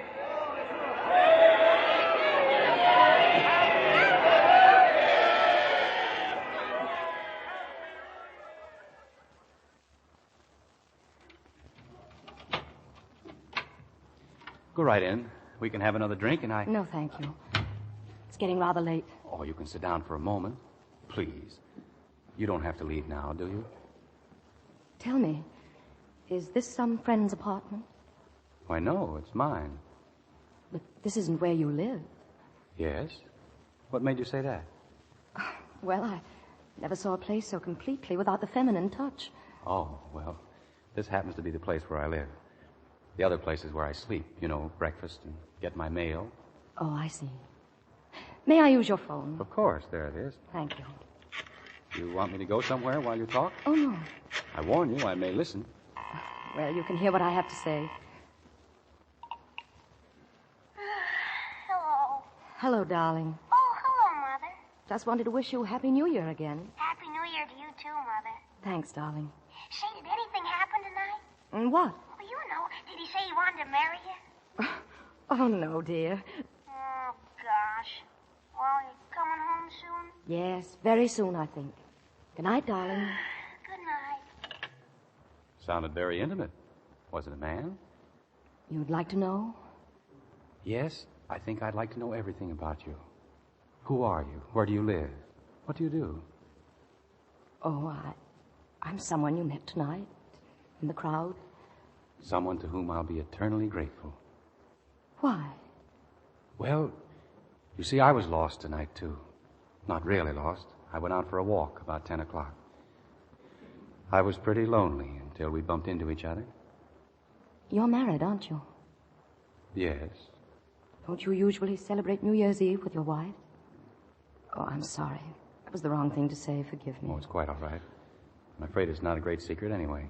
Go right in. We can have another drink, and I... No, thank you. It's getting rather late. Oh, you can sit down for a moment. Please. You don't have to leave now, do you? Tell me, is this some friend's apartment? Why, no, it's mine. But this isn't where you live. Yes? What made you say that? Well, I never saw a place so completely without the feminine touch. Oh, well, this happens to be the place where I live. The other place is where I sleep, breakfast and get my mail. Oh, I see. May I use your phone? Of course, there it is. Thank you. You want me to go somewhere while you talk? Oh, no. I warn you, I may listen. Well, you can hear what I have to say. Hello. Hello, darling. Oh, hello, Mother. Just wanted to wish you a Happy New Year again. Happy New Year to you, too, Mother. Thanks, darling. Say, did anything happen tonight? And what? Well, you know, did he say he wanted to marry you? Oh, no, dear. Oh, gosh. Well, you coming home soon? Yes, very soon, I think. Good night, darling. Good night. Sounded very intimate. Was it a man? You'd like to know? Yes, I think I'd like to know everything about you. Who are you? Where do you live? What do you do? Oh, I'm someone you met tonight in the crowd. Someone to whom I'll be eternally grateful. Why? Well, you see, I was lost tonight, too. Not really lost. I went out for a walk about 10 o'clock. I was pretty lonely until we bumped into each other. You're married, aren't you? Yes. Don't you usually celebrate New Year's Eve with your wife? Oh, I'm sorry. That was the wrong thing to say. Forgive me. Oh, it's quite all right. I'm afraid it's not a great secret anyway.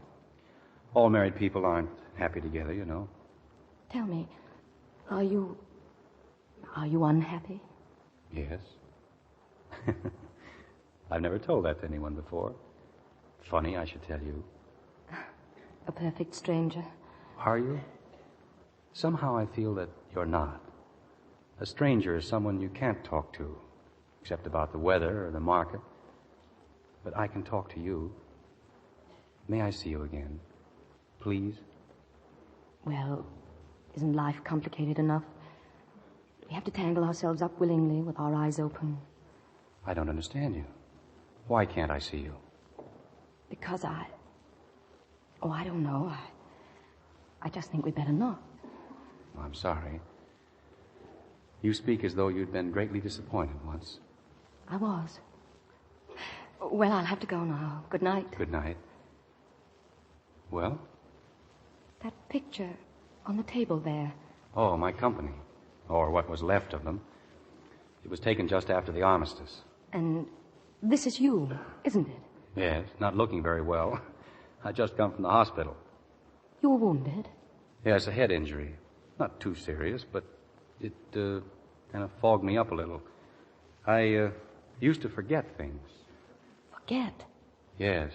All married people aren't happy together, you know. Tell me, are you unhappy? Yes. I've never told that to anyone before. Funny, I should tell you. A perfect stranger. Are you? Somehow I feel that you're not. A stranger is someone you can't talk to, except about the weather or the market. But I can talk to you. May I see you again? Please? Well, isn't life complicated enough? We have to tangle ourselves up willingly with our eyes open. I don't understand you. Why can't I see you? Because I don't know. I just think we better not. I'm sorry. You speak as though you'd been greatly disappointed once. I was. Well, I'll have to go now. Good night. Good night. Well? That picture on the table there. Oh, my company. Or what was left of them. It was taken just after the armistice. And this is you, isn't it? Yes, not looking very well. I just come from the hospital. You were wounded? Yes, a head injury. Not too serious, but it kind of fogged me up a little. I used to forget things. Forget? Yes,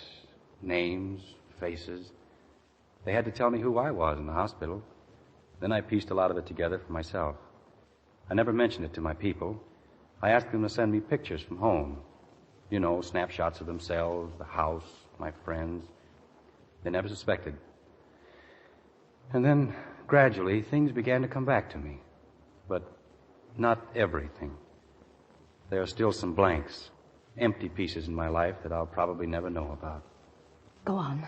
names, faces. They had to tell me who I was in the hospital. Then I pieced a lot of it together for myself. I never mentioned it to my people. I asked them to send me pictures from home. You know, snapshots of themselves, the house, my friends. They never suspected. And then, gradually, things began to come back to me. But not everything. There are still some blanks, empty pieces in my life that I'll probably never know about. Go on.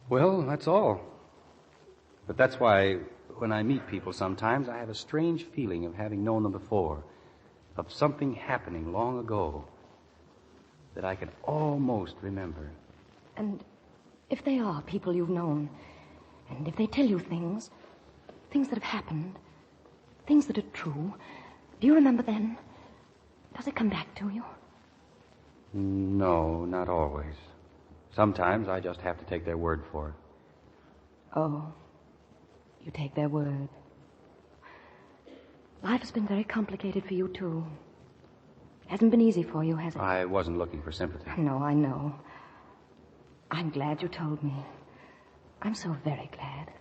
Well, that's all. But that's why when I meet people sometimes, I have a strange feeling of having known them before, of something happening long ago that I can almost remember. And if they are people you've known, and if they tell you things that have happened, things that are true, do you remember then? Does it come back to you? No, not always. Sometimes I just have to take their word for it. Oh, you take their word. Life has been very complicated for you, too. Hasn't been easy for you, has it? I wasn't looking for sympathy. No, I know. I'm glad you told me. I'm so very glad.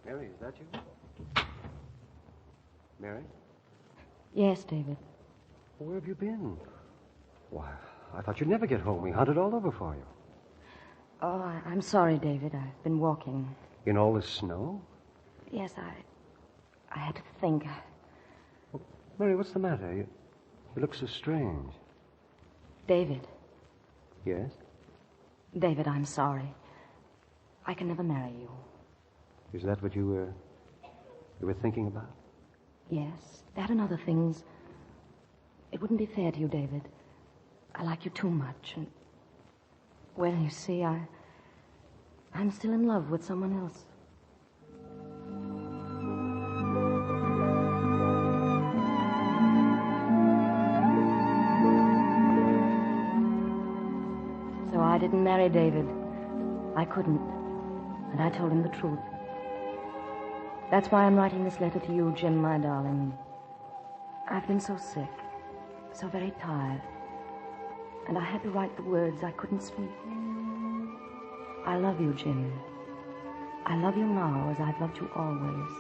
Mary, is that you? Mary? Yes, David. Where have you been? Why, I thought you'd never get home. We hunted all over for you. Oh, I'm sorry, David. I've been walking. In all this snow? Yes, I had to think. Well, Mary, what's the matter? You look so strange. David. Yes? David, I'm sorry. I can never marry you. Is that what you were thinking about? Yes, that and other things. It wouldn't be fair to you, David. I like you too much, and... Well, you see, I'm still in love with someone else. So I didn't marry David. I couldn't. And I told him the truth. That's why I'm writing this letter to you, Jim, my darling. I've been so sick, so very tired, and I had to write the words I couldn't speak. I love you, Jim. I love you now as I've loved you always.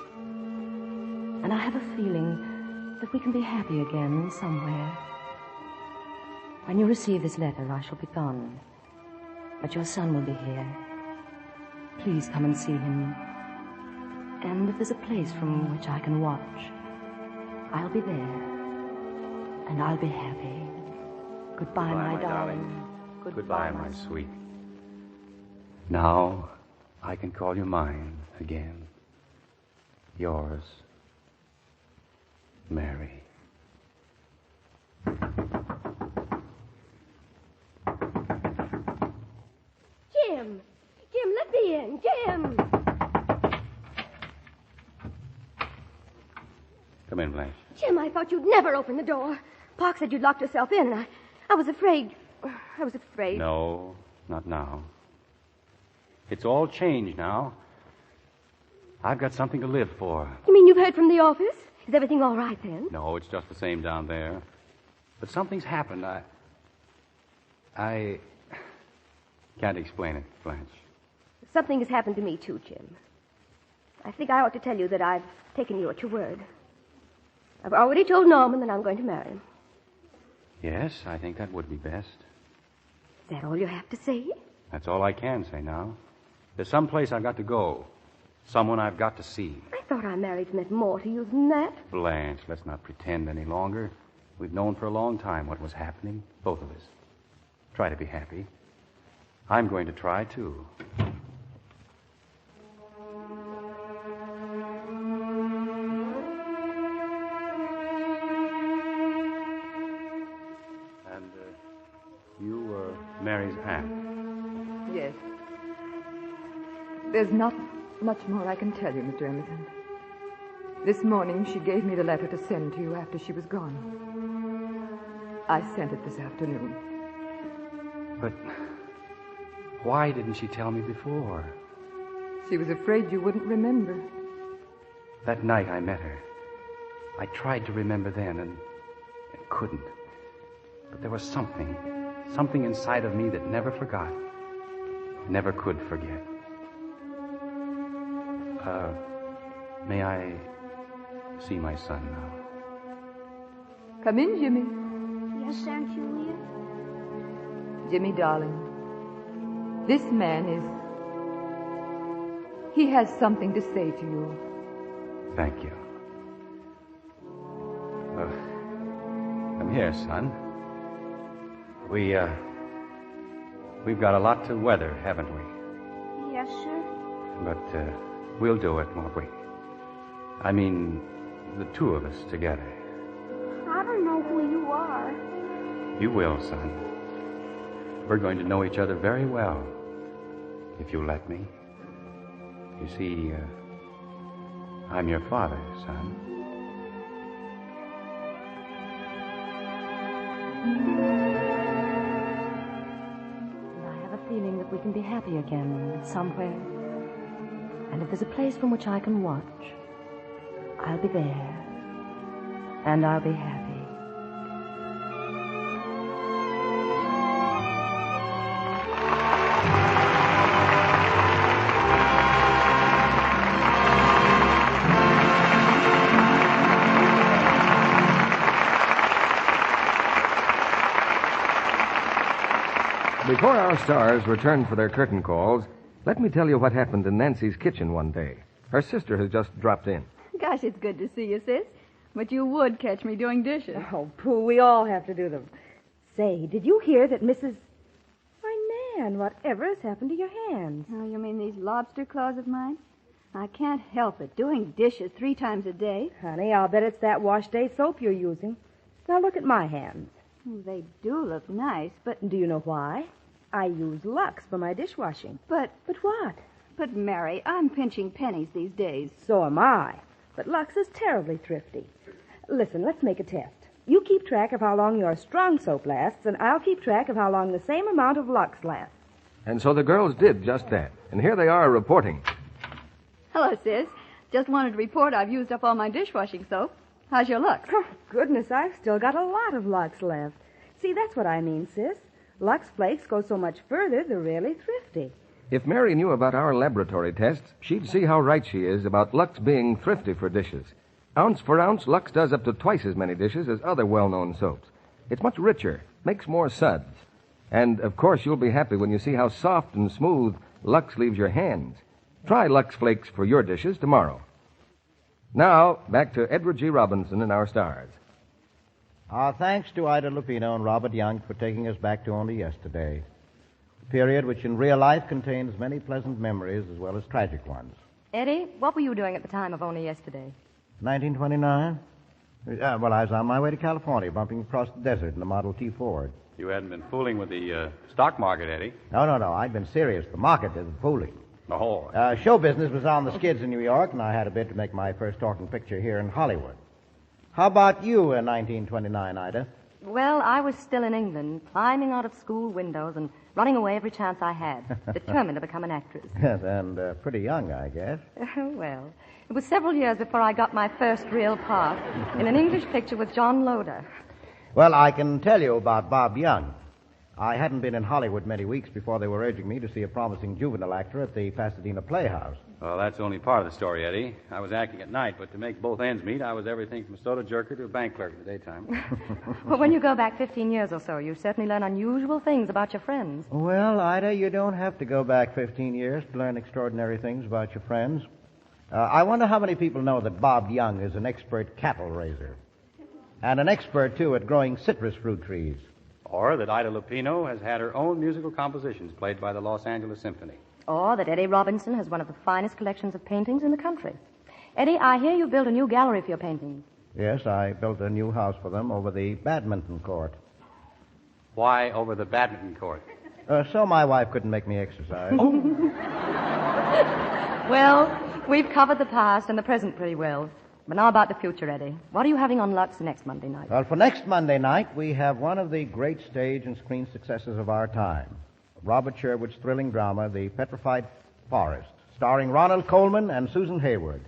And I have a feeling that we can be happy again somewhere. When you receive this letter, I shall be gone, but your son will be here. Please come and see him. And if there's a place from which I can watch, I'll be there. And I'll be happy. Goodbye, my darling. Goodbye, my sweet. Now I can call you mine again. Yours, Mary. Jim! Jim, let me in! Jim! Come in, Blanche. Jim, I thought you'd never open the door. Park said you'd locked yourself in, and I was afraid. I was afraid. No, not now. It's all changed now. I've got something to live for. You mean you've heard from the office? Is everything all right then? No, it's just the same down there. But something's happened. I can't explain it, Blanche. Something has happened to me, too, Jim. I think I ought to tell you that I've taken you at your word. I've already told Norman that I'm going to marry him. Yes, I think that would be best. Is that all you have to say? That's all I can say now. There's some place I've got to go. Someone I've got to see. I thought our marriage meant more to you than that. Blanche, let's not pretend any longer. We've known for a long time what was happening, both of us. Try to be happy. I'm going to try, too. And you Mary's aunt? Yes. There's not much more I can tell you, Mr. Emerson. This morning, she gave me the letter to send to you after she was gone. I sent it this afternoon. But why didn't she tell me before? She was afraid you wouldn't remember. That night I met her, I tried to remember then and couldn't. But there was something inside of me that never forgot, never could forget. May I see my son now? Come in, Jimmy. Yes, Aunt Julia? Jimmy, darling, this man he has something to say to you. Thank you. Come here, son. We've got a lot to weather, haven't we? Yes, sir. But, we'll do it, won't we? I mean, the two of us together. I don't know who you are. You will, son. We're going to know each other very well, if you let me. You see, I'm your father, son. I have a feeling that we can be happy again somewhere. And if there's a place from which I can watch, I'll be there. And I'll be happy. Before our stars return for their curtain calls, let me tell you what happened in Nancy's kitchen one day. Her sister has just dropped in. Gosh, it's good to see you, sis. But you would catch me doing dishes. Oh, Pooh, we all have to do them. Say, did you hear that Mrs... Why, Nan, whatever has happened to your hands? Oh, you mean these lobster claws of mine? I can't help it. Doing dishes 3 times a day. Honey, I'll bet it's that wash day soap you're using. Now look at my hands. Oh, they do look nice, but... Do you know why? I use Lux for my dishwashing. But what? But, Mary, I'm pinching pennies these days. So am I. But Lux is terribly thrifty. Listen, let's make a test. You keep track of how long your strong soap lasts, and I'll keep track of how long the same amount of Lux lasts. And so the girls did just that. And here they are reporting. Hello, sis. Just wanted to report I've used up all my dishwashing soap. How's your Lux? Oh, goodness, I've still got a lot of Lux left. See, that's what I mean, sis. Lux flakes go so much further, they're really thrifty. If Mary knew about our laboratory tests, she'd see how right she is about Lux being thrifty for dishes. Ounce for ounce, Lux does up to twice as many dishes as other well-known soaps. It's much richer, makes more suds. And, of course, you'll be happy when you see how soft and smooth Lux leaves your hands. Try Lux Flakes for your dishes tomorrow. Now, back to Edward G. Robinson and our stars. Our thanks to Ida Lupino and Robert Young for taking us back to only yesterday. A period which in real life contains many pleasant memories as well as tragic ones. Eddie, what were you doing at the time of only yesterday? 1929? Well, I was on my way to California, bumping across the desert in a Model T Ford. You hadn't been fooling with the stock market, Eddie. No. I'd been serious. The market isn't fooling. Oh. Show business was on the skids in New York, and I had a bid to make my first talking picture here in Hollywood. How about you in 1929, Ida? Well, I was still in England, climbing out of school windows and running away every chance I had, determined to become an actress. Yes, and pretty young, I guess. Well, it was several years before I got my first real part in an English picture with John Loder. Well, I can tell you about Bob Young. I hadn't been in Hollywood many weeks before they were urging me to see a promising juvenile actor at the Pasadena Playhouse. Well, that's only part of the story, Eddie. I was acting at night, but to make both ends meet, I was everything from a soda jerker to a bank clerk in the daytime. Well, when you go back 15 years or so, you certainly learn unusual things about your friends. Well, Ida, you don't have to go back 15 years to learn extraordinary things about your friends. I wonder how many people know that Bob Young is an expert cattle raiser. And an expert, too, at growing citrus fruit trees. Or that Ida Lupino has had her own musical compositions played by the Los Angeles Symphony. Or that Eddie Robinson has one of the finest collections of paintings in the country. Eddie, I hear you built a new gallery for your paintings. Yes, I built a new house for them over the badminton court. Why over the badminton court? So my wife couldn't make me exercise. Well, we've covered the past and the present pretty well. But now about the future, Eddie. What are you having on Lux next Monday night? Well, for next Monday night, we have one of the great stage and screen successes of our time. Robert Sherwood's thrilling drama, The Petrified Forest, starring Ronald Colman and Susan Hayward.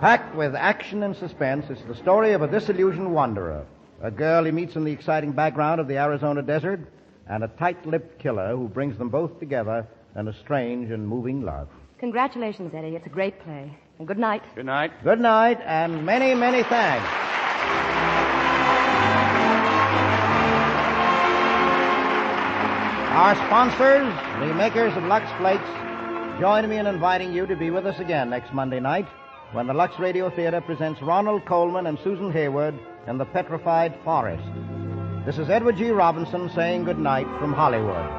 Packed with action and suspense, it's the story of a disillusioned wanderer, a girl he meets in the exciting background of the Arizona desert, and a tight-lipped killer who brings them both together in a strange and moving love. Congratulations, Eddie. It's a great play. And good night. Good night. Good night, and many, many thanks. Our sponsors, the makers of Lux Flakes, join me in inviting you to be with us again next Monday night when the Lux Radio Theater presents Ronald Colman and Susan Hayward in The Petrified Forest. This is Edward G. Robinson saying good night from Hollywood.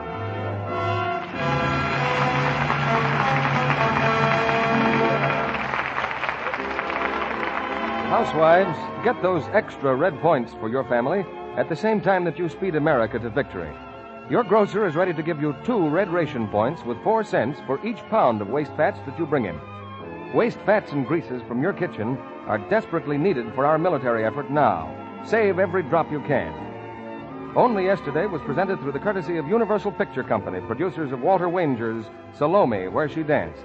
Housewives, get those extra red points for your family at the same time that you speed America to victory. Your grocer is ready to give you 2 red ration points with 4 cents for each pound of waste fats that you bring in. Waste fats and greases from your kitchen are desperately needed for our military effort now. Save every drop you can. Only Yesterday was presented through the courtesy of Universal Picture Company, producers of Walter Wanger's Salome, Where She Danced.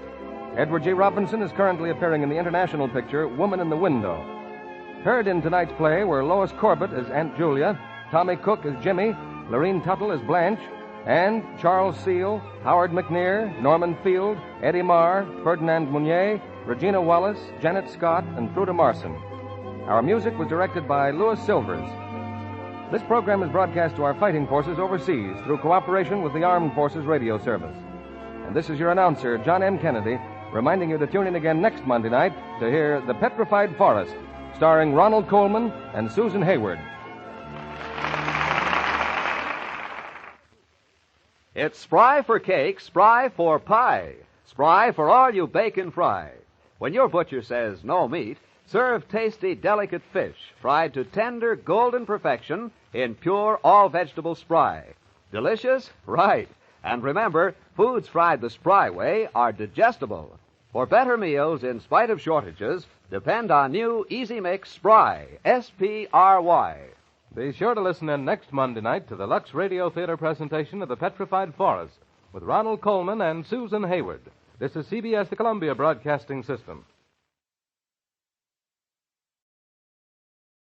Edward G. Robinson is currently appearing in the international picture Woman in the Window. Heard in tonight's play were Lois Corbett as Aunt Julia, Tommy Cook as Jimmy, Lorene Tuttle as Blanche, and Charles Seal, Howard McNear, Norman Field, Eddie Marr, Ferdinand Mounier, Regina Wallace, Janet Scott, and Fruta Marson. Our music was directed by Louis Silvers. This program is broadcast to our fighting forces overseas through cooperation with the Armed Forces Radio Service. And this is your announcer, John M. Kennedy, reminding you to tune in again next Monday night to hear The Petrified Forest, starring Ronald Colman and Susan Hayward. It's Spry for cake, Spry for pie, Spry for all you bake and fry. When your butcher says no meat, serve tasty, delicate fish, fried to tender, golden perfection in pure, all-vegetable Spry. Delicious? Right. And remember, foods fried the Spry way are digestible. For better meals, in spite of shortages, depend on new Easy Mix Spry, S-P-R-Y. Be sure to listen in next Monday night to the Lux Radio Theater presentation of The Petrified Forest with Ronald Colman and Susan Hayward. This is CBS, the Columbia Broadcasting System.